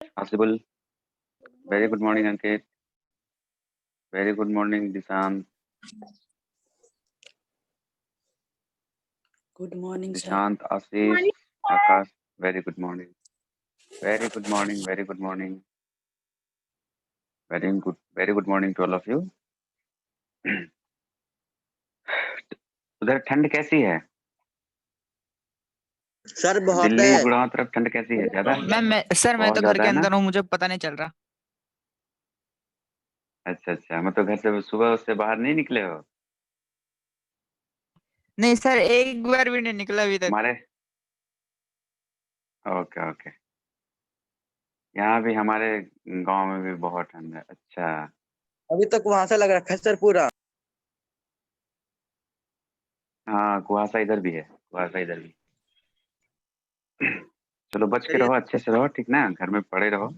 Possible. Very good morning, Ankit. Very good morning, Dishant. Good morning, sir. Dishant, Ashish, Akash. Very good morning. Very good morning. Very good morning. Very good morning to all of you. उधर ठंड कैसी है? Sir बहुत दिल्ली है। गुड़गांव तरफ ठंड कैसी है? ज्यादा? मैं सर मैं बहुत तो घर ज्यादा के है ना? अंदर हूँ, मुझे पता नहीं चल रहा। अच्छा, मतलब घर से सुबह उससे बाहर नहीं निकले हो? नहीं सर, एक बार भी नहीं निकला अभी तक। हमारे ओके। यहाँ भी हमारे गांव में भी बहुत ठंड है। अच्छा, अभी तक वहां से लग रखा है सर पूरा। हाँ, कुहासा इधर भी है। कुहासा इधर भी। चलो बच के रहो, अच्छे से रहो, ठीक ना? घर में पड़े रहो,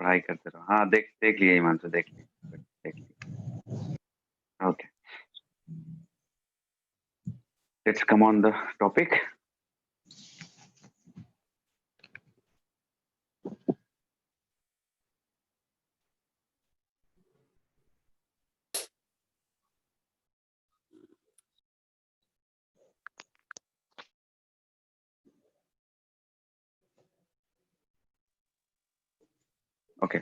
पढ़ाई करते रहो। हाँ, देख लिए हिमांशु, देख लिए। Okay, let's come on the topic. Okay.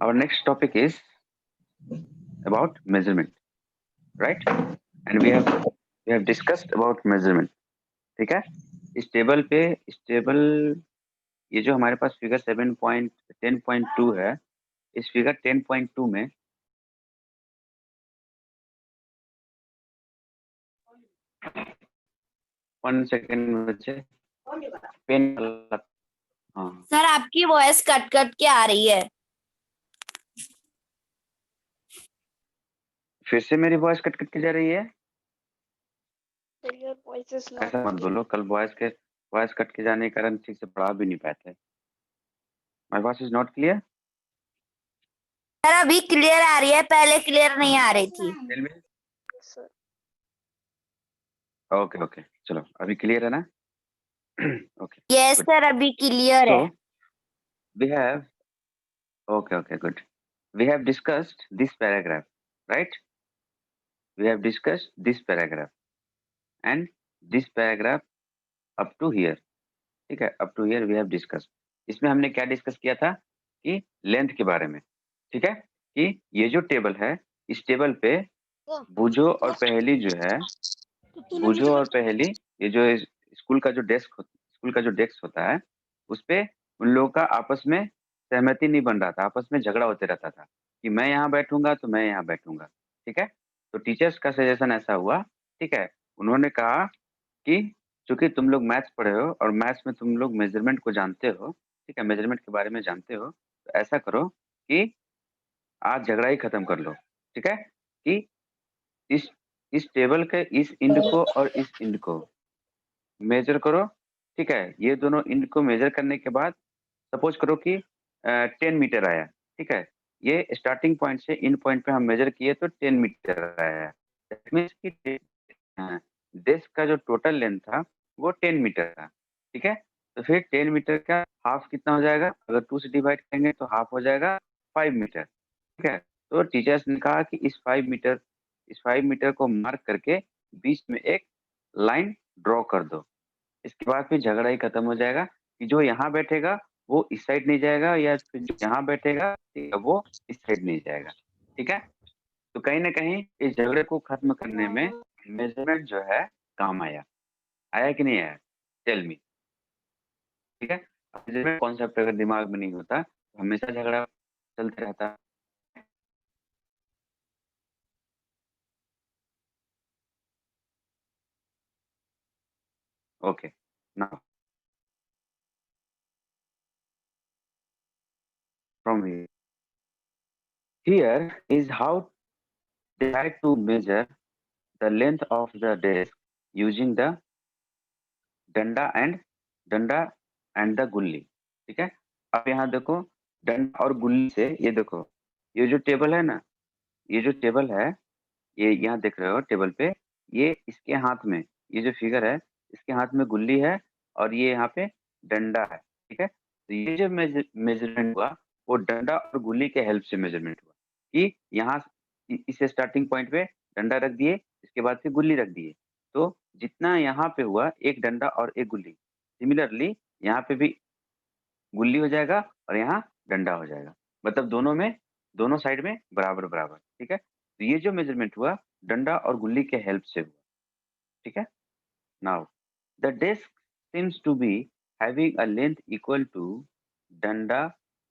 Our next topic is about measurement, right? And we have discussed about measurement. ठीक है? इस टेबल ये जो हमारे पास फिगर 7.10.2 है, इस फिगर 10.2 में वन सेकेंड बच्चे, पेन। हाँ सर आपकी वॉइस कट के आ रही है। फिर से मेरी वॉइस कट के जा रही है? Your voice is not ऐसा मत बोलो, कल वॉइस कट के जाने के कारण ठीक से पढ़ा भी नहीं पाते। My voice is not clear? Sir अभी क्लियर आ रही है, पहले क्लियर नहीं आ रही थी। sir. ओके, चलो अभी क्लियर है ना? ओके, यस सर, अभी क्लियर है। we have okay, good. We have discussed this paragraph, right? We have discussed this paragraph and this paragraph up to here. ठीक है, up to here we have discussed. इसमें हमने क्या discuss किया था कि लेंथ के बारे में, ठीक है, कि ये जो टेबल है, इस टेबल पे बुझो और पहेली जो है, बुझो और पहेली, ये जो स्कूल का जो डेस्क होता है, उस पे उन लोगों का आपस में सहमति नहीं बन रहा था, आपस में झगड़ा होते रहता था कि मैं यहाँ बैठूंगा तो मैं यहाँ बैठूंगा। ठीक है, तो टीचर्स का सजेशन ऐसा हुआ, ठीक है, उन्होंने कहा कि चूंकि तुम लोग मैथ्स पढ़े हो और मैथ्स में तुम लोग मेजरमेंट को जानते हो, ठीक है, मेजरमेंट के बारे में जानते हो, तो ऐसा करो कि आज झगड़ा ही खत्म कर लो। ठीक है, कि इस टेबल के इस इंड को और इस इंड को मेजर करो। ठीक है, ये दोनों इंड को मेजर करने के बाद सपोज करो कि 10 मीटर आया। ठीक है, ये स्टार्टिंग पॉइंट से इन पॉइंट पे हम मेजर किए तो 10 मीटर आया। दैट मीन्स कि डेस्क का जो टोटल लेंथ था वो 10 मीटर था। ठीक है, तो फिर 10 मीटर का हाफ कितना हो जाएगा? अगर 2 से डिवाइड करेंगे तो हाफ हो जाएगा 5 मीटर। ठीक है, तो टीचर्स ने कहा कि इस 5 मीटर को मार्क करके बीच में एक लाइन ड्रॉ कर दो। इसके बाद फिर झगड़ा ही खत्म हो जाएगा कि जो यहाँ बैठेगा वो इस साइड नहीं जाएगा, या फिर जो यहाँ बैठेगा वो इस साइड नहीं जाएगा। ठीक है, तो कहीं ना कहीं इस झगड़े को खत्म करने में मेजरमेंट जो है काम आया कि नहीं आया? Tell me. ठीक है, मेजरमेंट कॉन्सेप्ट अगर दिमाग में नहीं होता तो हमेशा झगड़ा चलते रहता। Okay, now from here is how they had to measure the length of the desk using the डंडा एंड द गुल्ली। ठीक है, अब यहाँ देखो डंडा और गुल्ली से, ये देखो ये जो टेबल है ना, ये जो टेबल है, ये यहाँ देख रहे हो टेबल पे, ये इसके हाथ में, ये जो फिगर है इसके हाथ में गुल्ली है और ये यहाँ पे डंडा है। ठीक है, तो ये जो मेजरमेंट हुआ वो डंडा और गुल्ली के हेल्प से मेजरमेंट हुआ कि यहाँ इस स्टार्टिंग पॉइंट पे डंडा रख दिए, इसके बाद फिर गुल्ली रख दिए, तो जितना यहाँ पे हुआ एक डंडा और एक गुल्ली, सिमिलरली यहाँ पे भी गुल्ली हो जाएगा और यहाँ डंडा हो जाएगा, मतलब दोनों साइड में बराबर बराबर। ठीक है, तो ये जो मेजरमेंट हुआ डंडा और गुल्ली के हेल्प से हुआ। ठीक है, now the desk seems to be having a length equal to डंडा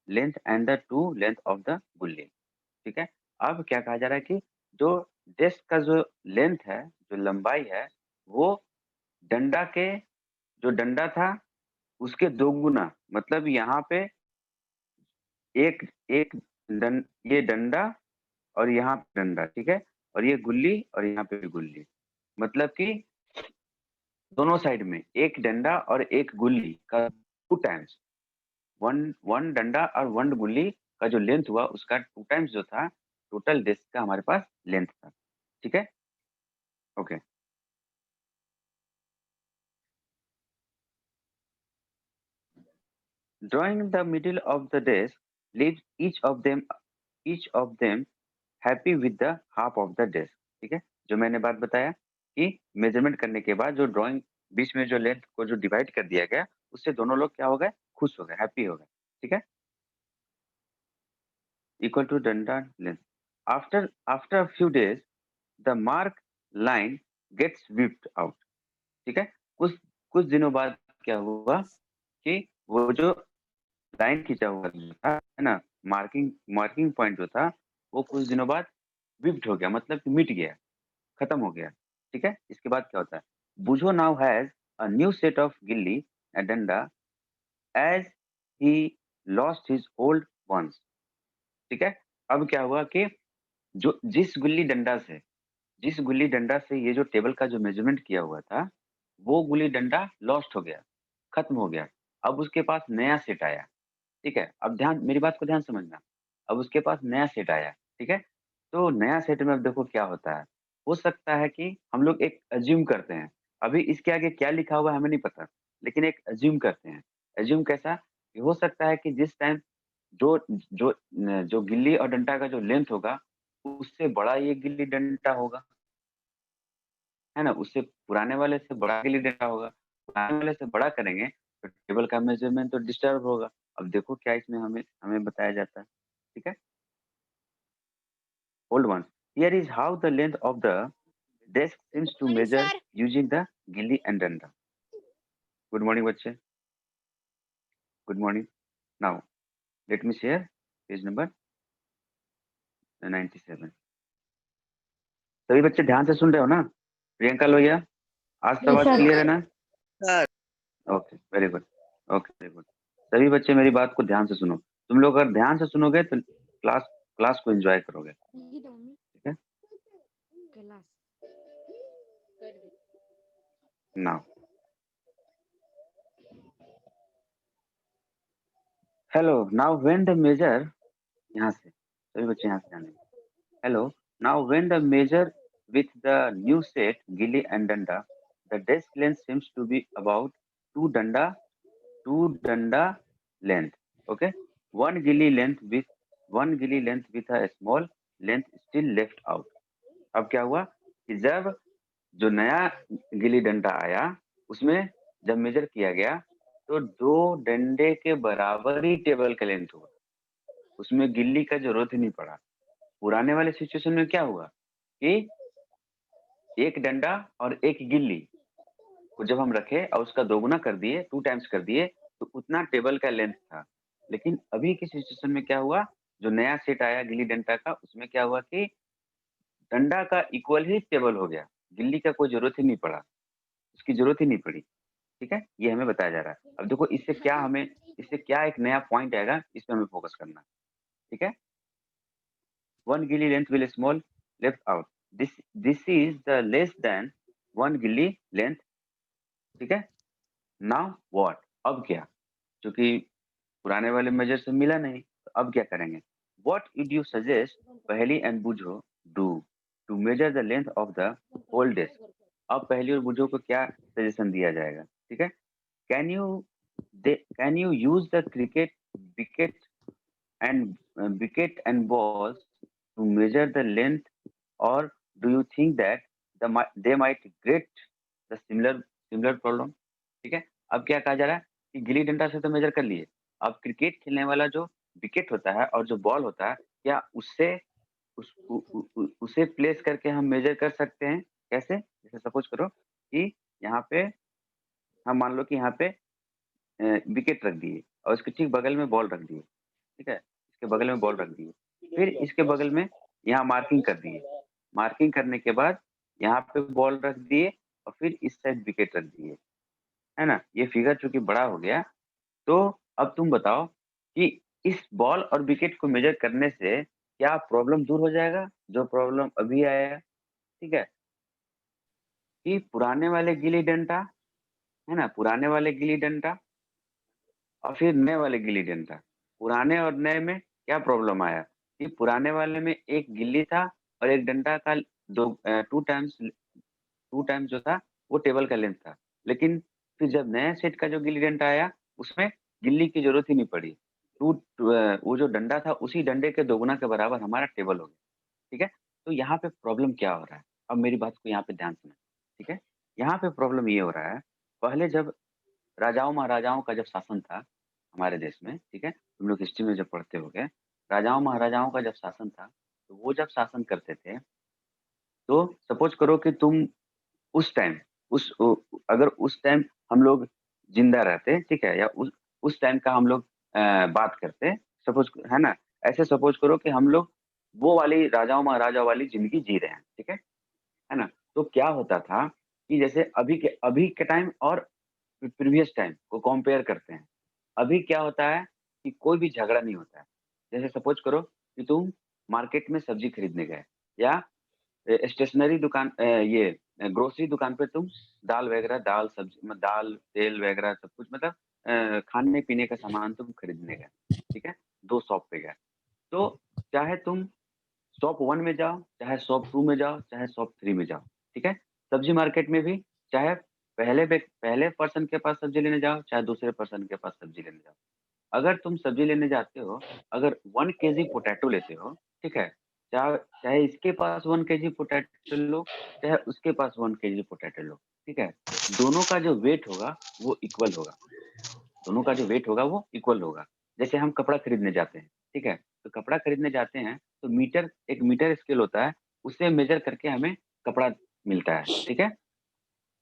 length and the two length of the गुल्ली। ठीक है, अब क्या कहा जा रहा है कि जो डिस्क का जो लेंथ है, जो लंबाई है, वो डंडा के जो डंडा था उसके दो गुना, मतलब यहाँ पे एक एक ये डंडा और यहाँ पे डंडा, ठीक है, और ये गुल्ली और यहाँ पे भी गुल्ली, मतलब कि दोनों साइड में एक डंडा और एक गुल्ली का 2 टाइम्स, वन डंडा और वन गुल्ली का जो लेंथ हुआ उसका 2 टाइम्स जो था टोटल डिस्क का हमारे पास लेंथ था। ठीक है, okay. Drawing the middle of the desk leaves each of them happy with the half of the desk। ठीक है, जो मैंने बात बताया कि मेजरमेंट करने के बाद जो ड्राइंग बीच में जो लेंथ को जो डिवाइड कर दिया गया उससे दोनों लोग क्या हो गए, खुश हो गए, हैप्पी हो गए। ठीक है, equal to danda length. After few days the mark line gets wiped out. ठीक है, कुछ कुछ दिनों बाद क्या हुआ कि वो जो लाइन खींचा हुआ जो था, है ना, मार्किंग पॉइंट जो था वो कुछ दिनों बाद विप्ड हो गया, मतलब कि मिट गया, खत्म हो गया। ठीक है, इसके बाद क्या होता है, Bujho now has a new set of gilli and danda as he lost his old ones. ठीक है, अब क्या हुआ कि जो जिस गुल्ली डंडा से ये जो टेबल का जो मेजरमेंट किया हुआ था वो गुल्ली डंडा लॉस्ट हो गया, खत्म हो गया। अब उसके पास नया सेट आया। ठीक है, अब मेरी बात को ध्यान समझना। अब उसके पास नया सेट आया, ठीक है, तो नया सेट में अब देखो क्या होता है, हो सकता है कि हम लोग एक अज्यूम करते हैं, अभी इसके आगे क्या लिखा हुआ है हमें नहीं पता, लेकिन एक अज्यूम करते हैं। अज्यूम कैसा कि हो सकता है कि जिस टाइम जो जो जो गिल्ली और डंडा का जो लेंथ होगा उससे बड़ा ये गिल्ली डंडा होगा, है ना, उससे पुराने वाले से बड़ा गिल्ली डंडा होगा, पुराने वाले से बड़ा करेंगे तो टेबल का मेजरमेंट तो डिस्टर्ब होगा। अब देखो क्या इसमें हमें हमें बताया जाता है। ठीक है, old ones, here is how the length of the desk seems to measure using the gilli and danda। good morning बच्चे, good morning। now let me share page number 97। सभी बच्चे ध्यान से सुन रहे हो ना? प्रियंका लोहिया, आज तो आवाज क्लियर है ना? Sir okay, very good, okay very good. सभी बच्चे मेरी बात को ध्यान से सुनो, तुम लोग अगर ध्यान से सुनोगे तो क्लास को एंजॉय करोगे। ठीक है, now hello, now when the measure, यहाँ से सभी बच्चे यहाँ से जाने। Hello, now when the measure with the new set gilli and danda, the desk length seems to be about two danda length। okay, one gilli length with a small length still left out। अब क्या हुआ कि जब जो नया गिल्ली डंडा आया उसमें जब मेजर किया गया तो 2 डंडे के बराबर ही टेबल का लेंथ हुआ, उसमें गिल्ली का जरूरत ही नहीं पड़ा। पुराने वाले सिचुएशन में क्या हुआ कि एक डंडा और एक गिल्ली को जब हम रखे और उसका दोगुना कर दिए, 2 टाइम्स कर दिए, तो उतना टेबल का लेंथ था। लेकिन अभी की सिचुएशन में क्या हुआ, जो नया सेट आया गिल्ली डंडा का उसमें क्या हुआ कि डंडा का इक्वल ही टेबल हो गया, गिल्ली का कोई जरूरत ही नहीं पड़ा, उसकी जरूरत ही नहीं पड़ी। ठीक है, ये हमें बताया जा रहा है। अब देखो इससे क्या एक नया पॉइंट आएगा, इस पे हमें फोकस करना है। ठीक है, वन गिल्ली length will small left out, this is the less than one गिल्ली लेंथ। ठीक है, नाउ व्हाट, अब क्या, क्योंकि पुराने वाले मेजर से मिला नहीं तो अब क्या करेंगे। What would you suggest Pahli and Bujho do to measure the length of the whole desk. अब पहली और बुझो को क्या सजेशन दिया जाएगा। ठीक है, can you can you use the cricket wicket and balls to measure the length, or do you think that they might get the similar problem? ठीक है, अब क्या कहा जा रहा है कि गिल्ली डंडा से तो मेजर कर लिए, अब क्रिकेट खेलने वाला जो विकेट होता है और जो बॉल होता है, क्या उससे उसे प्लेस करके हम मेजर कर सकते हैं? कैसे? जैसे सपोज करो कि यहाँ पे हम मान लो कि यहाँ पे विकेट रख दिए और उसके ठीक बगल में बॉल रख दिए, ठीक है? इसके बगल में बॉल रख दिए, फिर इसके बगल में यहाँ मार्किंग कर दिए, मार्किंग करने के बाद यहाँ पे बॉल रख दिए और फिर इस साइड विकेट रख दिए, है ना? ये फिगर चूँकि बड़ा हो गया, तो अब तुम बताओ कि इस बॉल और विकेट को मेजर करने से क्या प्रॉब्लम दूर हो जाएगा? जो प्रॉब्लम अभी आया है, ठीक है? कि पुराने वाले गिल्ली-डंडा, है ना? पुराने वाले गिल्ली-डंडा और फिर नए वाले गिल्ली-डंडा। पुराने और नए में क्या प्रॉब्लम आया कि पुराने वाले में एक गिल्ली था और एक डंडा का 2 टाइम्स जो था वो टेबल का लेंथ था। लेकिन फिर जब नया सेट का जो गिल्ली-डंडा आया उसमें गिल्ली की ज़रूरत ही नहीं पड़ी। वो जो डंडा था उसी डंडे के दोगुना के बराबर हमारा टेबल हो गया, ठीक है? तो यहाँ पे प्रॉब्लम क्या हो रहा है? अब मेरी बात को यहाँ पे ध्यान सुनें, ठीक है? यहाँ पे प्रॉब्लम ये हो रहा है, पहले जब राजाओं-महाराजाओं का जब शासन था हमारे देश में, ठीक है? तुम लोग हिस्ट्री में जब पढ़ते होगे, राजाओं-महाराजाओं का जब शासन था, तो वो जब शासन करते थे, तो सपोज़ करो कि तुम उस टाइम अगर उस टाइम हम लोग ज़िंदा रहते, ठीक है? या उस टाइम का हम लोग बात करते, सपोज़ है ना? ऐसे सपोज़ करो कि हम लोग वो वाली राजाओं-महाराजाओं वाली ज़िंदगी जी रहे हैं, ठीक है ना? तो क्या होता था कि जैसे अभी के टाइम और प्रीवियस टाइम को कंपेयर करते हैं। अभी क्या होता है कि कोई भी झगड़ा नहीं होता है। जैसे सपोज़ करो कि तुम मार्केट में सब्ज़ी खरीदने गए या स्टेशनरी दुकान ग्रोसरी दुकान पे तुम दाल, सब्ज़ी दाल, तेल वगैरह सब कुछ मतलब खाने-पीने का सामान तुम खरीदने गए, ठीक है? 2 शॉप पे गए। तो चाहे तुम शॉप 1 में जाओ, चाहे शॉप 2 में जाओ, चाहे शॉप 3 में जाओ, ठीक है? सब्ज़ी मार्केट में भी चाहे पहले पर्सन के पास सब्ज़ी लेने जाओ, चाहे दूसरे पर्सन के पास सब्ज़ी लेने जाओ। अगर तुम सब्ज़ी लेने जाते हो, अगर 1 केजी पोटैटो लेते हो, ठीक है? चाहे इसके पास 1 केजी पोटैटो लो, चाहे उसके पास 1 केजी पोटैटो लो, ठीक है? दोनों का जो वेट होगा, वो इक्वल होगा। दोनों का जो वेट होगा वो इक्वल होगा। जैसे हम कपड़ा खरीदने जाते हैं, ठीक है? तो कपड़ा खरीदने जाते हैं तो एक मीटर स्केल होता है, उससे मेज़र करके हमें कपड़ा मिलता है, ठीक है?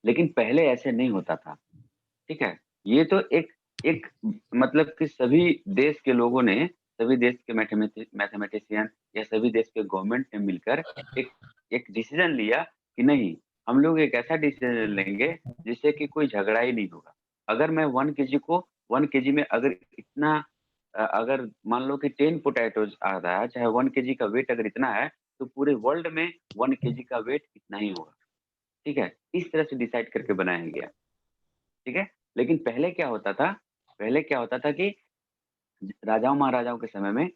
लेकिन पहले ऐसे नहीं होता था, ठीक है? ये तो एक एक मतलब कि सभी देश के लोगों ने, सभी देश के मैथमेटिशियन या सभी देश के गवर्नमेंट ने मिलकर एक एक डिसीज़न लिया कि नहीं, हम लोग एक ऐसा डिसीज़न लेंगे जिससे कि कोई झगड़ा ही नहीं होगा। अगर मैं 1 केजी में अगर मान लो कि 10 पोटैटोज़ आ रहा है, चाहे 1 केजी का वेट अगर इतना है, तो पूरे वर्ल्ड में 1 केजी का वेट इतना ही होगा, ठीक है? इस तरह से डिसाइड करके बनाया गया, ठीक है? लेकिन पहले क्या होता था कि राजाओं-महाराजाओं के समय में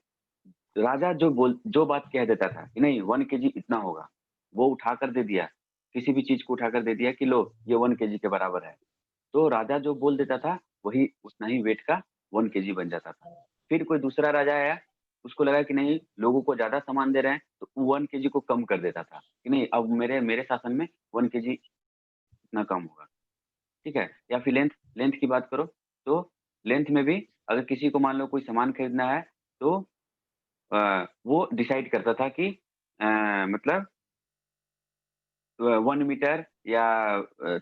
राजा जो बात कह देता था कि नहीं 1 केजी इतना होगा, वो उठाकर दे दिया, किसी भी चीज़ को उठाकर दे दिया कि लो ये 1 केजी के बराबर है। तो राजा जो बोल देता था, वही उतना ही वेट का 1 केजी बन जाता था। फिर कोई दूसरा राजा आया, उसको लगा कि नहीं लोगों को ज़्यादा सामान दे रहे हैं, तो 1 केजी को कम कर देता था कि नहीं अब मेरे मेरे शासन में 1 केजी इतना कम होगा। ठीक है? या फिर लेंथ लेंथ की बात करो, तो लेंथ में भी अगर किसी को मान लो कोई सामान खरीदना है, तो वो डिसाइड करता था कि मतलब 1 मीटर या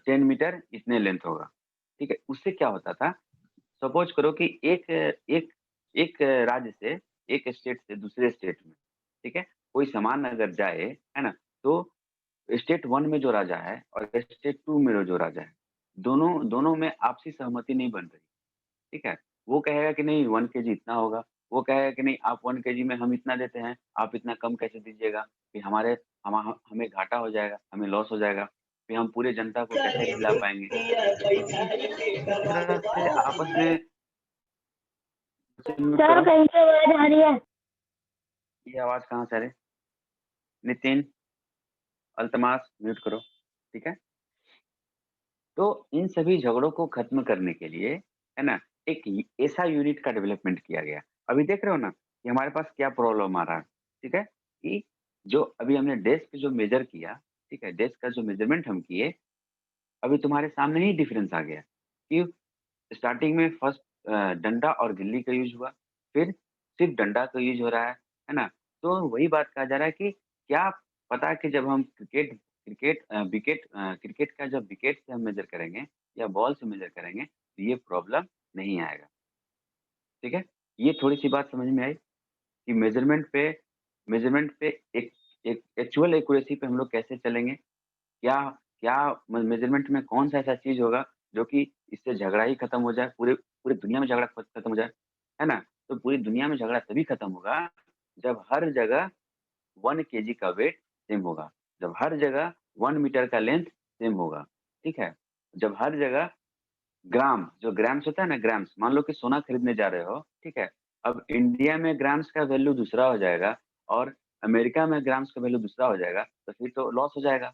10 मीटर इतने लेंथ होगा, ठीक है? उससे क्या होता था, सपोज़ करो कि एक एक राज्य से, एक स्टेट से दूसरे स्टेट में, ठीक है? कोई सामान अगर जाए, है ना? तो स्टेट 1 में जो राजा है और स्टेट 2 में जो राजा है, दोनों दोनों में आपसी सहमति नहीं बन रही, ठीक है? वो कहेगा कि नहीं 1 केजी इतना होगा, वो कहेगा कि नहीं आप 1 केजी में हम इतना देते हैं, आप इतना कम कैसे दीजिएगा? फिर हमें घाटा हो जाएगा, हमें लॉस हो जाएगा, फिर हम पूरे जनता को कैसे खिला पाएँगे? इस तरह से आपस में म्यूट सर करो, कहीं से आवाज आ रही है? ये आवाज़ कहाँ से आ रही है? नितिन, अल्तमास म्यूट करो, ठीक है? तो इन सभी झगड़ों को खत्म करने के लिए, है ना? एक ऐसा यूनिट का डेवलपमेंट किया गया। अभी देख रहे हो ना कि हमारे पास क्या प्रॉब्लम आ रहा है, ठीक है? कि जो अभी हमने डेस्क जो मेजर किया, ठीक है? डेस्क का जो मेजरमेंट हम किए, अभी तुम्हारे सामने ही डिफरेंस आ गया कि स्टार्टिंग में फर्स्ट डंडा और गिल्ली का यूज़ हुआ, फिर सिर्फ़ डंडा का यूज़ हो रहा है ना? तो वही बात कहा जा रहा है कि क्या पता है कि जब हम क्रिकेट का जब विकेट से हम मेज़र करेंगे या बॉल से मेज़र करेंगे, तो ये प्रॉब्लम नहीं आएगा, ठीक है? ये थोड़ी-सी बात समझ में आई कि मेज़रमेंट पे एक एक एक्चुअल एक्यूरेसी पे हम लोग कैसे चलेंगे? क्या क्या मेज़रमेंट में कौन-सा ऐसा चीज़ होगा जो कि इससे झगड़ा ही खत्म हो जाए, पूरे पूरी दुनिया में झगड़ा खत्म हो जाए, है ना? तो पूरी दुनिया में झगड़ा तभी खत्म होगा जब हर जगह 1 केजी का वेट सेम होगा, जब हर जगह 1 मीटर का लेंथ सेम होगा, ठीक है? जब हर जगह जो ग्राम्स होता है ना ग्राम्स, मान लो कि सोना खरीदने जा रहे हो, ठीक है? अब इंडिया में ग्राम्स का वैल्यू दूसरा हो जाएगा और अमेरिका में ग्राम्स का वैल्यू दूसरा हो जाएगा, तो फिर तो लॉस हो जाएगा।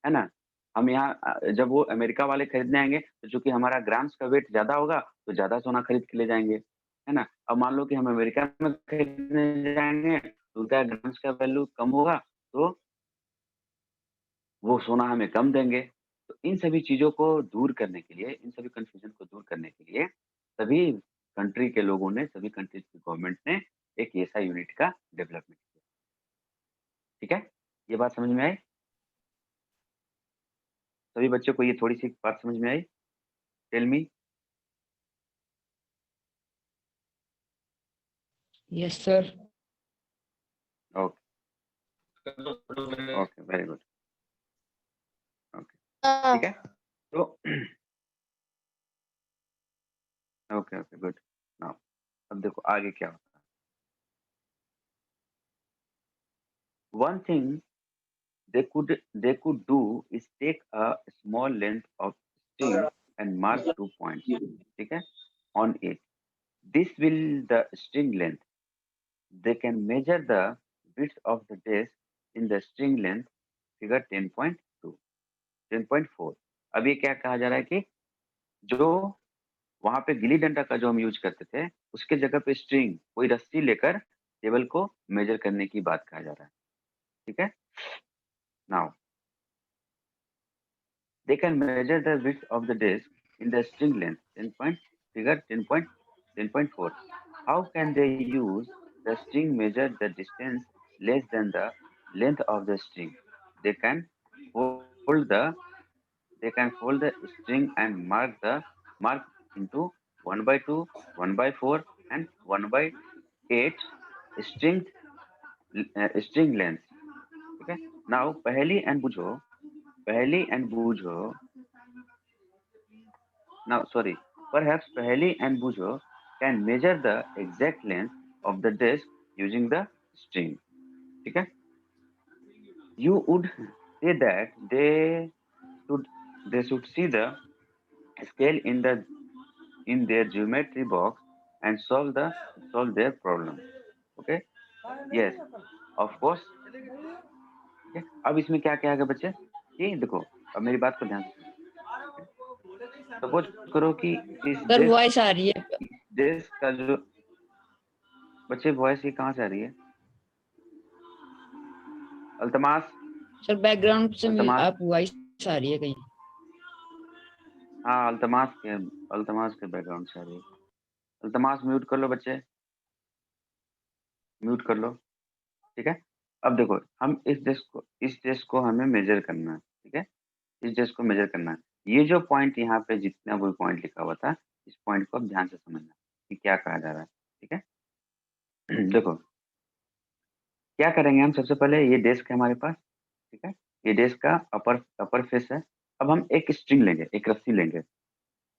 है ना? हम यहाँ जब वो अमेरिका वाले खरीदने आएँगे, तो चूँकि हमारा ग्राम्स का वेट ज़्यादा होगा, तो ज़्यादा सोना खरीद के ले जाएँगे, है ना? अब मान लो कि हम अमेरिका में खरीदने जाएँगे, तो उनका ग्राम्स का वैल्यू कम होगा, तो वो सोना हमें कम देंगे। तो इन सभी चीज़ों को दूर करने के लिए, इन सभी कन्फ्यूज़न को दूर करने के लिए, सभी कंट्री के लोगों ने, सभी कंट्रीज़ की गवर्नमेंट ने एक ऐसा यूनिट का डेवलपमेंट किया। ठीक है? ये बात समझ में आई? सभी बच्चों को ये थोड़ी-सी बात समझ में आई? Tell me. Yes, sir. Okay, okay, very good. Okay, हाँ ठीक है? तो ओके, ओके, गुड। नाउ अब देखो आगे क्या होता है। One thing they could do is take a small length of string and mark 2 points, ठीक है? On it. This will the string length. They can measure the width of the disc in the string length, figure 10.2, 10.4। अब ये क्या कहा जा रहा है कि जो वहाँ पे गिल्ली डंडा का जो हम यूज़ करते थे, उसके जगह पे स्ट्रिंग कोई रस्सी लेकर टेबल को मेज़र करने की बात कहा जा रहा है, ठीक है? Now they can measure the width of the disc in the string length, figure 10.4. How can they use the string measure the distance less than the length of the string? They can fold the string and mark into 1 by 2, 1 by 4 and 1 by 8 string string lengths. ठीक है? Now पहली and बूझो now sorry perhaps Paheli and Bujo can measure the exact length of the disc using the string, ठीक है? You would say that they should see the scale in their geometry box and solve their problem, okay? Yes, of course, okay? अब इसमें क्या क्या है बच्चे कि देखो अब मेरी बात को ध्यान से सपोज करो कि इस Sir, voice आ रही है. देश का जो बच्चे वॉइस ये कहाँ से आ रही है? अल्तमास Sir, background से अल्तमास आप voice आ रही है कहीं. हाँ अल्तमास के बैकग्राउंड से आ रही है। अल्तमास म्यूट कर लो बच्चे, म्यूट कर लो, ठीक है? अब देखो हम इस डेस्क को हमें मेजर करना है, ठीक है? इस डेस्क को मेजर करना है। ये जो पॉइंट यहाँ पे जितना वो पॉइंट लिखा हुआ था, इस पॉइंट को अब ध्यान से समझना कि क्या कहा जा रहा है, ठीक है? देखो क्या करेंगे हम सबसे पहले ये डेस्क है हमारे पास, ठीक है? ये डेस्क का अपर फेस है। अब हम एक स्ट्रिंग लेंगे, एक रस्सी लेंगे।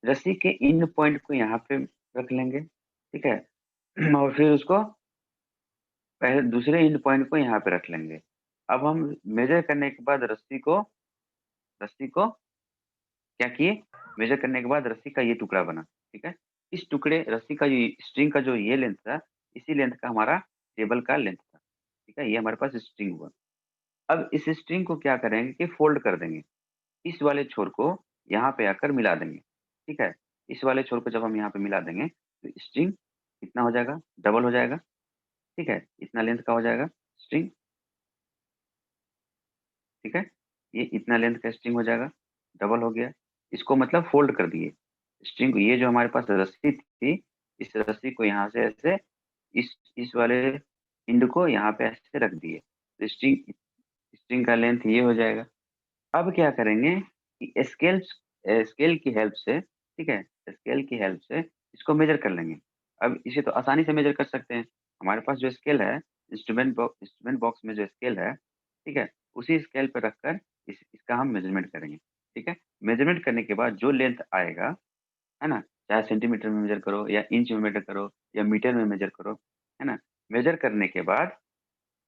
रस्सी के इन पॉइंट को यहाँ पे रख लेंगे, ठीक है? और फिर उसको पहले दूसरे एंड पॉइंट को यहाँ पे रख लेंगे। अब हम मेजर करने के बाद रस्सी को क्या किए? मेजर करने के बाद रस्सी का ये टुकड़ा बना, ठीक है? इस टुकड़े रस्सी का ये स्ट्रिंग का जो ये लेंथ था, इसी लेंथ का हमारा टेबल का लेंथ था, ठीक है? ये हमारे पास स्ट्रिंग हुआ। अब इस स्ट्रिंग को क्या करेंगे कि फोल्ड कर देंगे। इस वाले छोर को यहाँ पे आकर मिला देंगे, ठीक है? इस वाले छोर को जब हम यहाँ पे मिला देंगे तो स्ट्रिंग कितना हो जाएगा, डबल हो जाएगा, ठीक है, इतना लेंथ का हो जाएगा स्ट्रिंग, ठीक है, ये इतना लेंथ का स्ट्रिंग हो जाएगा, डबल हो गया, इसको मतलब फोल्ड कर दिए स्ट्रिंग को। ये जो हमारे पास रस्सी थी, इस रस्सी को यहाँ से ऐसे इस वाले इंड को यहाँ पे ऐसे रख दिए, तो स्ट्रिंग स्ट्रिंग का लेंथ ये हो जाएगा। अब क्या करेंगे कि स्केल की हेल्प से, ठीक है, स्केल की हेल्प से इसको मेजर कर लेंगे। अब इसे तो आसानी से मेजर कर सकते हैं, हमारे पास जो स्केल है, इंस्ट्रूमेंट बॉक्स में जो स्केल है, ठीक है, उसी स्केल पर रखकर इसका हम मेजरमेंट करेंगे, ठीक है। मेजरमेंट करने के बाद जो लेंथ आएगा, है ना, चाहे सेंटीमीटर में मेजर करो या इंच में मेजर करो या मीटर में मेजर करो, है ना, मेजर करने के बाद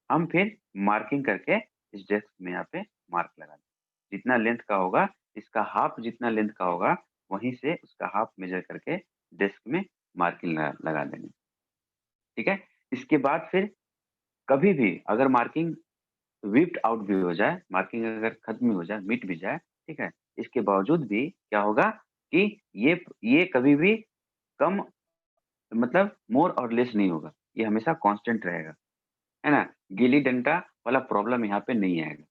हम फिर मार्किंग करके इस डेस्क में यहाँ पे मार्क लगा देंगे। जितना लेंथ का होगा, इसका हाफ जितना लेंथ का होगा, वहीं से उसका हाफ मेजर करके डेस्क में मार्किंग लगा देंगे, ठीक है। इसके बाद फिर कभी भी अगर मार्किंग विप्ड आउट भी हो जाए, मार्किंग अगर खत्म हो जाए, मिट भी जाए, ठीक है, इसके बावजूद भी क्या होगा कि ये कभी भी कम, मतलब मोर और लेस नहीं होगा, ये हमेशा कांस्टेंट रहेगा, है ना। गिल्ली डंडा वाला प्रॉब्लम यहाँ पे नहीं आएगा,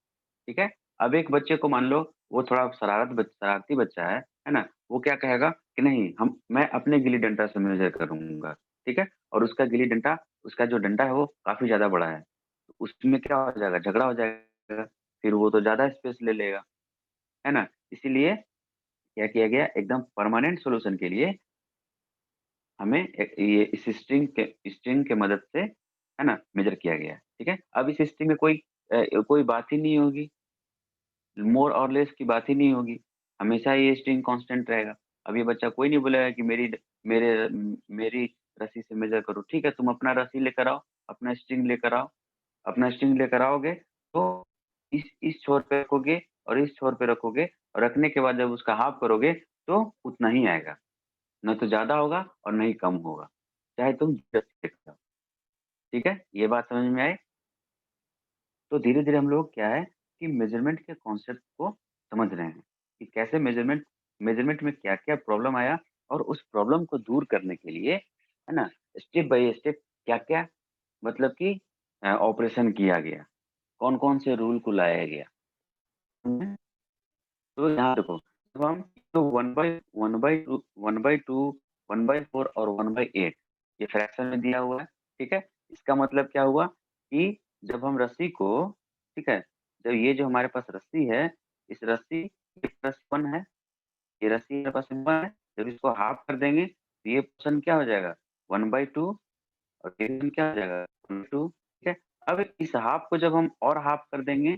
ठीक है। अब एक बच्चे को मान लो वो थोड़ा शरारती बच्चा है ना, वो क्या कहेगा कि नहीं, मैं अपने गिल्ली डंडा से मेजर करूंगा, ठीक है, और उसका गिल्ली डंडा, उसका जो डंडा है वो काफी ज्यादा बड़ा है, तो उसमें क्या हो जाएगा, झगड़ा हो जाएगा, फिर वो तो ज्यादा स्पेस ले लेगा, है ना। इसीलिए क्या किया गया, एकदम परमानेंट सोल्यूशन के लिए हमें ये इस स्ट्रिंग के मदद से, है ना, मेजर किया गया है, ठीक है। अब इस स्ट्रिंग में कोई बात ही नहीं होगी, मोर और लेस की बात ही नहीं होगी, हमेशा ये स्ट्रिंग कांस्टेंट रहेगा। अब ये बच्चा कोई नहीं बोलेगा कि मेरी रस्सी से मेजर करो, ठीक है, तुम अपना रस्सी लेकर आओ, अपना स्ट्रिंग लेकर आओ, अपना स्ट्रिंग लेकर आओगे तो इस छोर पे रखोगे और इस छोर पे रखोगे, और रखने के बाद जब उसका हाफ करोगे तो उतना ही आएगा, न तो ज्यादा होगा और न ही कम होगा, चाहे तुम रस्सी लेकर आओ, ठीक है। ये बात समझ में आई। तो धीरे धीरे हम लोग क्या है कि मेजरमेंट के कॉन्सेप्ट को समझ रहे हैं कि कैसे मेजरमेंट में क्या क्या प्रॉब्लम आया, और उस प्रॉब्लम को दूर करने के लिए, है ना, स्टेप बाय स्टेप क्या क्या, मतलब कि ऑपरेशन किया गया, कौन कौन से रूल को लाया गया। तो यहाँ देखो, जब हम तो वन बाई टू 1/2 1/4 और 1/8 ये फ्रैक्शन में दिया हुआ है, ठीक है। इसका मतलब क्या हुआ कि जब हम रस्सी को, ठीक है, जब ये जो हमारे पास रस्सी है, इस रस्सी ये प्लस 1 है, ये रस्सी हमारे पास 1 है, जब इसको हाफ कर देंगे तो ये पोर्शन क्या हो जाएगा, 1/2, और ये पोर्शन क्या हो जाएगा, 1/2, ठीक है। अब इस हाफ को जब हम और हाफ कर देंगे,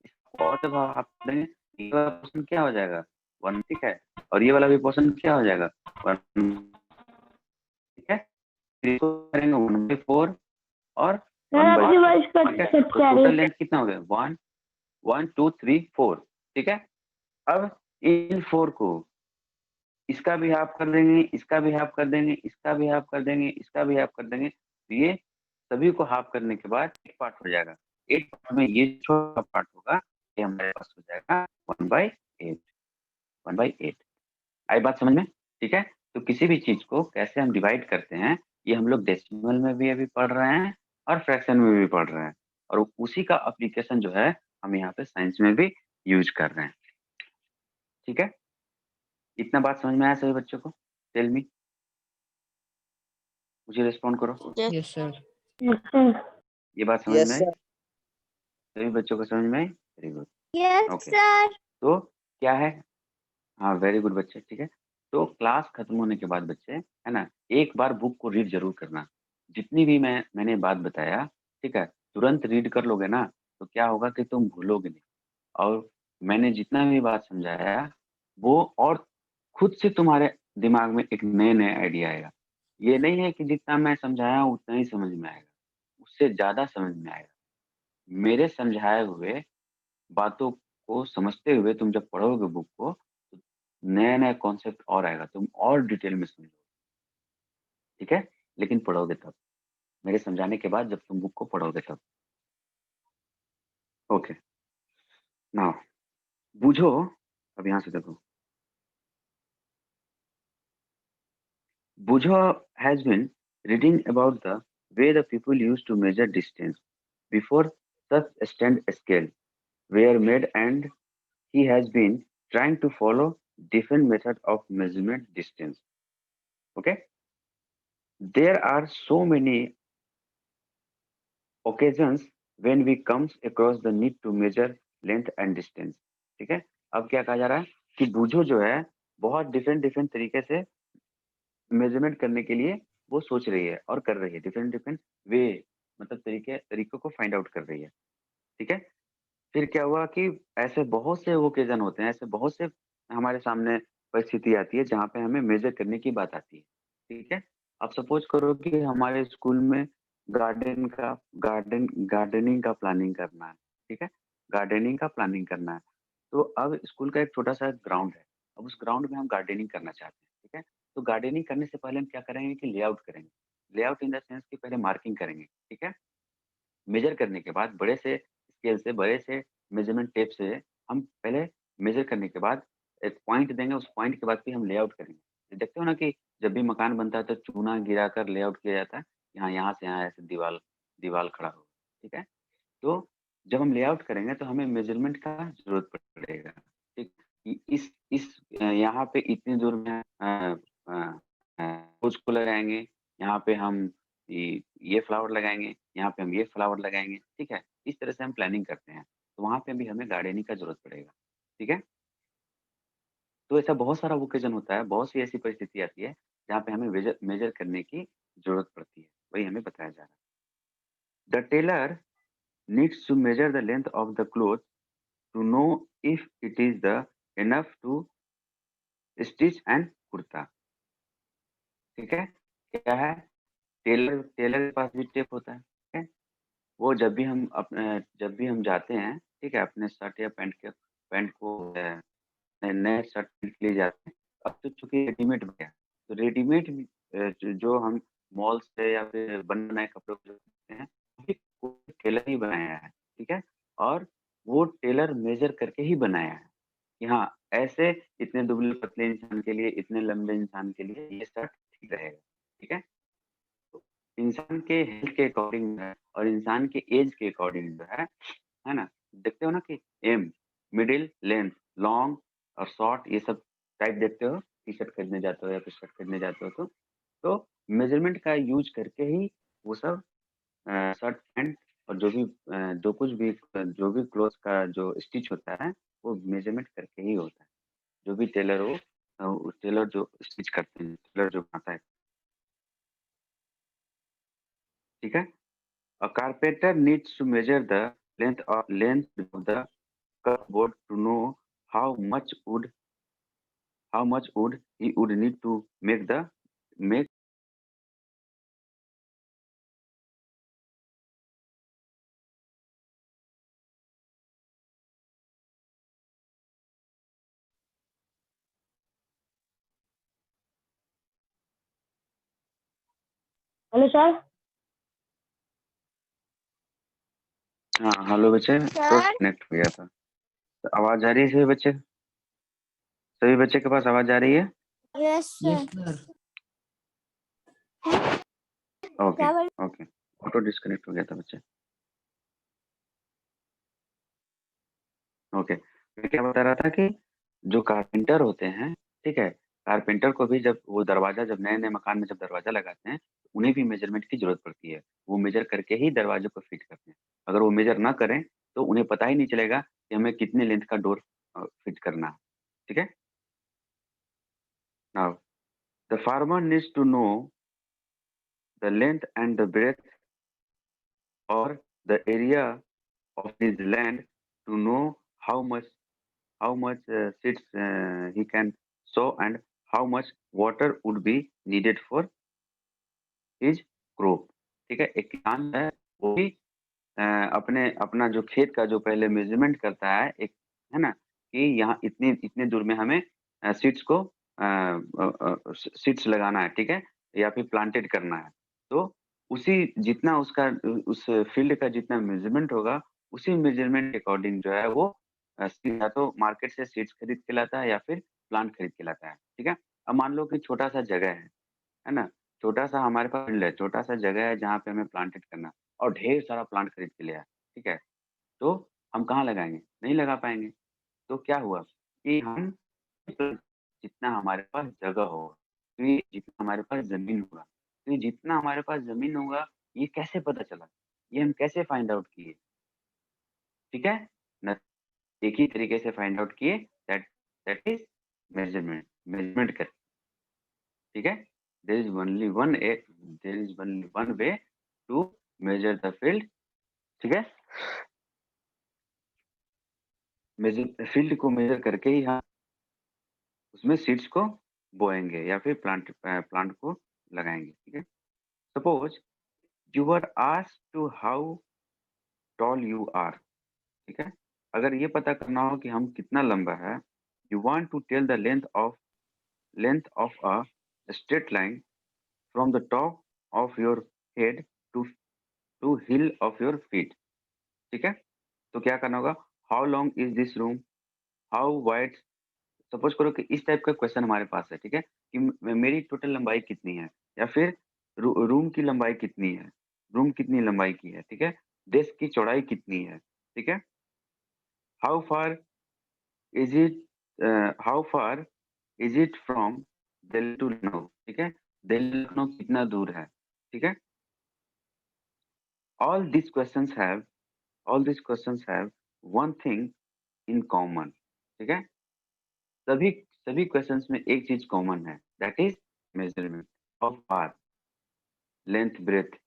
इसको और जब हाफ कर देंगे, ये वाला पोर्शन क्या हो जाएगा, 1, ठीक है, और ये वाला भी पोर्शन क्या हो जाएगा, 1, ठीक है। फिर इसको करेंगे 1/4 और 1/4, ठीक है, तो टोटल लेंथ कितना हो गया, 1 1 2 3 4, ठीक है। अब इन 4 को इसका भी हाफ कर देंगे, इसका भी हाफ कर देंगे, इसका भी हाफ कर देंगे, इसका भी हाफ कर देंगे, तो ये सभी को हाफ करने के बाद एक पार्ट हो जाएगा। एक पार्ट में ये छोटा पार्ट होगा, ये हमारे पास हो जाएगा 1/8, 1/8। आई बात समझ में, ठीक है। तो किसी भी चीज को कैसे हम डिवाइड करते हैं, ये हम लोग डेसिमल में भी अभी पढ़ रहे हैं और फ्रैक्शन में भी पढ़ रहे हैं, और उसी का एप्लीकेशन जो है हम यहाँ पे साइंस में भी यूज कर रहे हैं, ठीक है। इतना बात समझ में आया सभी बच्चों को? टेल मी, मुझे रिस्पॉन्ड करो। Yes sir. ये बात समझ यस में आई? सर। सभी बच्चों को समझ में आई? Very good. Yes okay, sir. तो क्या है, हाँ वेरी गुड बच्चे, ठीक है। तो क्लास खत्म होने के बाद बच्चे, है ना, एक बार बुक को रीड जरूर करना, जितनी भी मैंने बात बताया, ठीक है, तुरंत रीड कर लोगे ना तो क्या होगा कि तुम भूलोगे नहीं, और मैंने जितना भी बात समझाया वो और खुद से तुम्हारे दिमाग में एक नए नए आइडिया आएगा। ये नहीं है कि जितना मैं समझाया हूँ उतना ही समझ में आएगा, उससे ज्यादा समझ में आएगा। मेरे समझाए हुए बातों को समझते हुए तुम जब पढ़ोगे बुक को, तो नया नया कॉन्सेप्ट और आएगा, तुम और डिटेल में समझोगे, ठीक है। लेकिन पढ़ोगे तब, मेरे समझाने के बाद जब तुम बुक को पढ़ोगे तब। ओके, नाउ बूझो, अब यहाँ से देखो, Bujo has been reading about the way the people used to measure distance before such stand scale were made, and he has been trying to follow different method of measurement distance. Okay, there are so many occasions when we comes across the need to measure length and distance. ठीक है, अब क्या कहा जा रहा है कि बूझो जो है बहुत डिफरेंट डिफरेंट तरीके से मेजरमेंट करने के लिए वो सोच रही है और कर रही है, डिफरेंट डिफरेंट वे, मतलब तरीकों को फाइंड आउट कर रही है। ठीक है, फिर क्या हुआ कि ऐसे बहुत से ओकेजन होते हैं, ऐसे बहुत से हमारे सामने परिस्थिति आती है जहाँ पे हमें मेजर करने की बात आती है। ठीक है, अब सपोज करो कि हमारे स्कूल में गार्डनिंग का प्लानिंग करना है। ठीक है, गार्डनिंग का प्लानिंग करना है, तो अब स्कूल का एक छोटा सा ग्राउंड है, अब उस ग्राउंड में हम गार्डनिंग करना चाहते हैं। ठीक है, तो गार्डनिंग करने से पहले हम क्या करेंगे कि लेआउट करेंगे, लेआउट इन द सेंस कि पहले मार्किंग करेंगे। ठीक है, मेजर करने के बाद बड़े से स्केल से, बड़े से मेजरमेंट टेप से हम पहले मेजर करने के बाद एक पॉइंट देंगे, उस पॉइंट के बाद फिर हम लेआउट करेंगे। देखते हो ना कि जब भी मकान बनता है तो चूना गिरा कर लेआउट किया जाता है, यहाँ यहाँ से यहाँ ऐसे दीवार दीवार खड़ा हो। ठीक है, तो जब हम लेआउट करेंगे तो हमें मेजरमेंट का जरूरत पड़ेगा। ठीक, कि यहाँ पे इतनी दूर में रोज को लगाएंगे, यहाँ पे हम ये फ्लावर लगाएंगे, यहाँ पे हम ये फ्लावर लगाएंगे। ठीक है, इस तरह से हम प्लानिंग करते हैं, तो वहाँ पे भी हमें गार्डनिंग का जरूरत पड़ेगा। ठीक है, तो ऐसा बहुत सारा ओकेजन होता है, बहुत सी ऐसी परिस्थिति आती है जहाँ पे हमें मेजर मेजर करने की जरूरत पड़ती है, वही हमें बताया जा रहा है। The tailor needs to measure the length of the cloth to know if it is the enough to stitch and kurta। ठीक है, क्या है, टेलर टेलर के पास भी टेप होता है। ठीक है, वो जब भी हम जाते हैं, ठीक है, अपने शर्ट या पैंट को नए शर्ट के लिए जाते हैं। अब तो चूंकि रेडीमेड हो गया, तो रेडीमेड जो हम मॉल से या फिर बने बनाए कपड़ों को जो खरीदते हैं, वो टेलर ही बनाया है। ठीक है, और वो टेलर मेजर करके ही बनाया है कि हाँ, ऐसे इतने दुबले पतले इंसान के लिए, इतने लंबे इंसान के लिए ये शर्ट ठीक रहेगा। ठीक है, तो इंसान के हेल्थ के अकॉर्डिंग है और इंसान के एज के अकॉर्डिंग जो है ना, देखते हो ना कि एम, मिडिल, लेंथ, लॉन्ग और शॉर्ट, ये सब टाइप देखते हो, टी शर्ट खरीदने जाते हो या फिर शर्ट खरीदने जाते हो तो मेजरमेंट का यूज करके ही वो सब शर्ट पैंट और जो भी क्लोथ का जो स्टिच होता है वो मेजरमेंट करके ही होता है। जो भी टेलर हो, टेलर जो स्टिच करते हैं, टेलर जो बनाता है। ठीक है, a carpenter needs to measure the length of the cupboard to know how much wood he would need to make। Hello sir. हाँ हेलो बच्चे, तो सर। कनेक्ट हो गया था। तो आवाज आ रही है सभी बच्चे, सभी बच्चे के पास आवाज आ रही है? Yes yes sir. Sir. Okay क्या बोल ओके, ऑटो डिस्कनेक्ट हो गया था बच्चे। ओके, मैं क्या बता रहा था कि जो कारपेंटर होते हैं, ठीक है, कारपेंटर को भी जब वो दरवाजा, जब नए नए मकान में जब दरवाजा लगाते हैं, उन्हें भी मेजरमेंट की जरूरत पड़ती है। वो मेजर करके ही दरवाजे को फिट करते हैं। अगर वो मेजर ना करें तो उन्हें पता ही नहीं चलेगा कि हमें कितने लेंथ का डोर फिट करना है। ठीक है, now the farmer needs to know the length and the breadth or the area of his land to know how much seeds he can sow and how much water would be needed for his crop। ठीक है, एक किसान है, वो भी अपने अपना जो खेत का जो पहले मेजरमेंट करता है, एक है ना, कि यहाँ इतने इतने दूर में हमें सीड्स लगाना है। ठीक है, या फिर प्लांटेड करना है, तो उसी जितना उसका उस फील्ड का जितना मेजरमेंट होगा, उसी मेजरमेंट के अकॉर्डिंग जो है वो या तो मार्केट से सीड्स खरीद के लाता है या फिर प्लांट खरीद के लाता है। ठीक है, अब मान लो कि छोटा सा जगह है, है ना? छोटा सा हमारे पास फील्ड है, छोटा सा जगह है जहाँ पे हमें प्लांटेड करना और ढेर सारा प्लांट खरीद के ले आए, ठीक है? तो हम कहाँ लगाएँगे? नहीं लगा पाएँगे। तो क्या हुआ कि हम जितना हमारे पास जगह होगा, तो ये जितना हमारे पास ज़मीन होगा, तो ये जितना हमारे पास ज़मीन होगा, ये कैसे पता चला? ये हम कैसे फाइंड आउट किए? ठीक है? न एक ही तरीके से फाइंड आउट किए that that is measurement, measurement करके, ठीक है? There is only one way to measure the field, ठीक है? मेज़र फील्ड को मेज़र करके ही हम उसमें सीड्स को बोएँगे या फिर प्लांट को लगाएँगे, ठीक है? Suppose you are asked to how tall you are, ठीक है? अगर ये पता करना हो कि हम कितना लंबा है, you want to tell the length of a straight line from the top of your head to to heel of your feet, ठीक है? तो क्या करना होगा? How long is this room? How wide? Suppose करो कि इस टाइप का क्वेश्चन हमारे पास है, ठीक है? कि मेरी टोटल लंबाई कितनी है? या फिर रूम की लंबाई कितनी है? रूम कितनी लंबाई की है, ठीक है? डेस्क की चौड़ाई कितनी है, ठीक है? How far is it how far is it from Delhi to Lucknow, ठीक है? दिल्ली लखनऊ कितना दूर है, ठीक है? All these questions have all these questions have one thing in common, ठीक है? सभी सभी क्वेश्चंस में एक चीज कॉमन है, that is measurement of are, length, breadth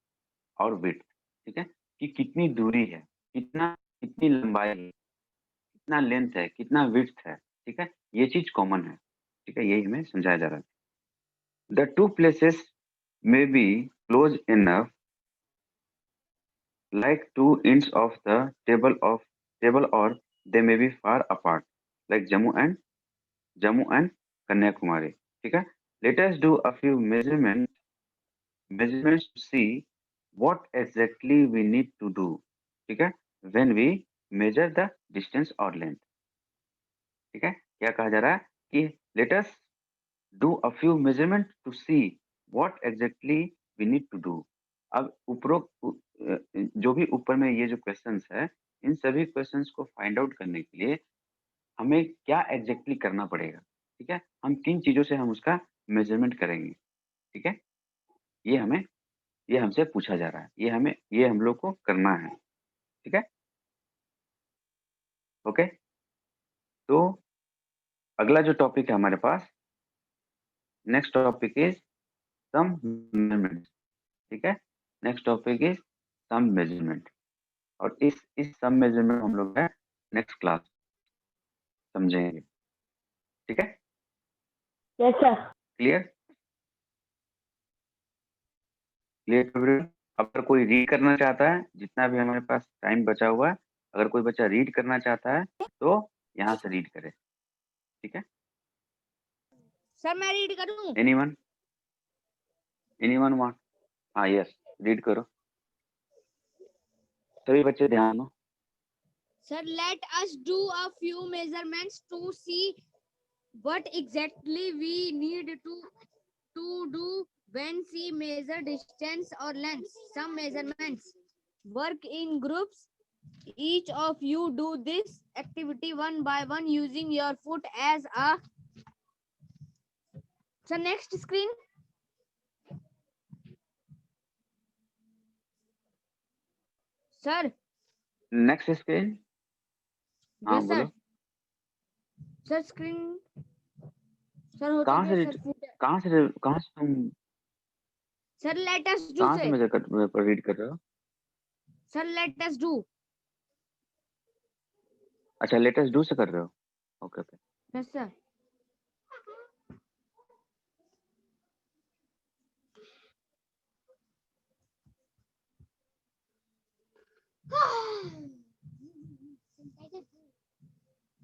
और विड्थ, ठीक है? कि कितनी दूरी है, कितनी लंबाई है, कितना लेंथ है, कितना विड्थ है, ठीक है? ये चीज कॉमन है, ठीक है? यही हमें समझाया जा रहा है। The two places may be close enough like two ends of the table or they may be far apart like Jammu and Kanyakumari, ठीक है? Let us do a few measurements to see what exactly we need to do, ठीक है? When we measure the distance or length, ठीक है? क्या कहा जा रहा है कि let us do a few measurements to see what exactly we need to do. अब जो भी ऊपर में ये जो क्वेश्चंस है, इन सभी क्वेश्चंस को फाइंड आउट करने के लिए हमें क्या एग्जैक्टली करना पड़ेगा, ठीक है? हम किन चीज़ों से हम उसका मेज़रमेंट करेंगे, ठीक है? ये हमसे पूछा जा रहा है। ये हम लोग को करना है, ठीक है? ओके? तो अगला जो टॉपिक है हमारे पास, next topic is some measurements, ठीक है? Next topic is some measurement और इस सम मेज़रमेंट हम लोग है नेक्स्ट क्लास समझेंगे, ठीक है? Yes, sir. Clear? Clear everyone? अगर कोई रीड करना चाहता है, जितना भी हमारे पास टाइम बचा हुआ है, अगर कोई बच्चा रीड करना चाहता है, तो यहाँ से रीड करे, ठीक है? सर मैं रीड करूं? एनीवन? Anyone want? हाँ, यस, रीड करो। सभी बच्चे ध्यान दो। Sir, let us do a few measurements to see what exactly we need to do when we measure distance or length. Some measurements. Work in groups. Each of you do this activity one by one using your foot as a... So next screen. Sir. Next screen. हाँ, Yes, बोलो। sir. Sir, screen. Sir, होता कहाँ क्या से sir? foot? कहाँ से तुम Sir, let us do. कहाँ से Sir. मेजर पर रीड कर रहे हो? Sir, let us do. अच्छा, लेटेस्ट डू से कर रहे हो? Okay okay. Yes, sir.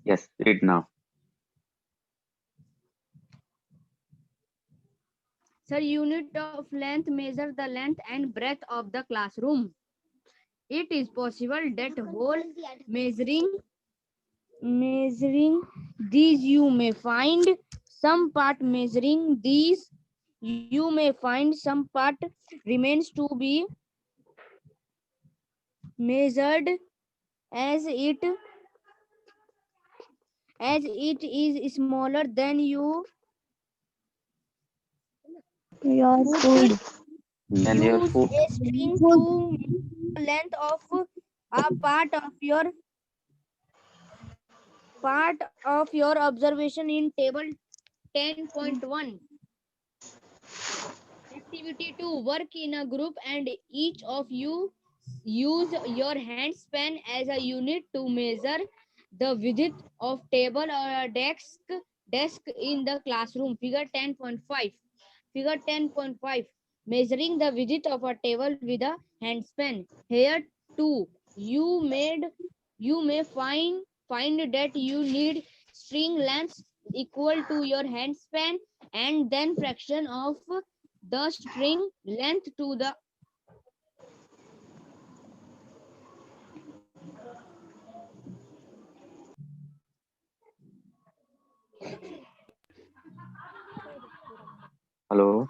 Yes, read now. Sir, unit of length measure the length and breadth of the classroom. It is possible that whole measuring these you may find some part measuring these you may find some part remains to be measured as it is smaller than your food. Then your use foot. a string to the length of a part of your observation in table 10.1. Activity 2. Work in a group and each of you use your hand span as a unit to measure the width of table or a desk in the classroom. Figure 10.5. Figure 10.5. Measuring the width of a table with a hand span. Here too, you may find that you need string lengths equal to your hand span and then fraction of the string length to the Hello.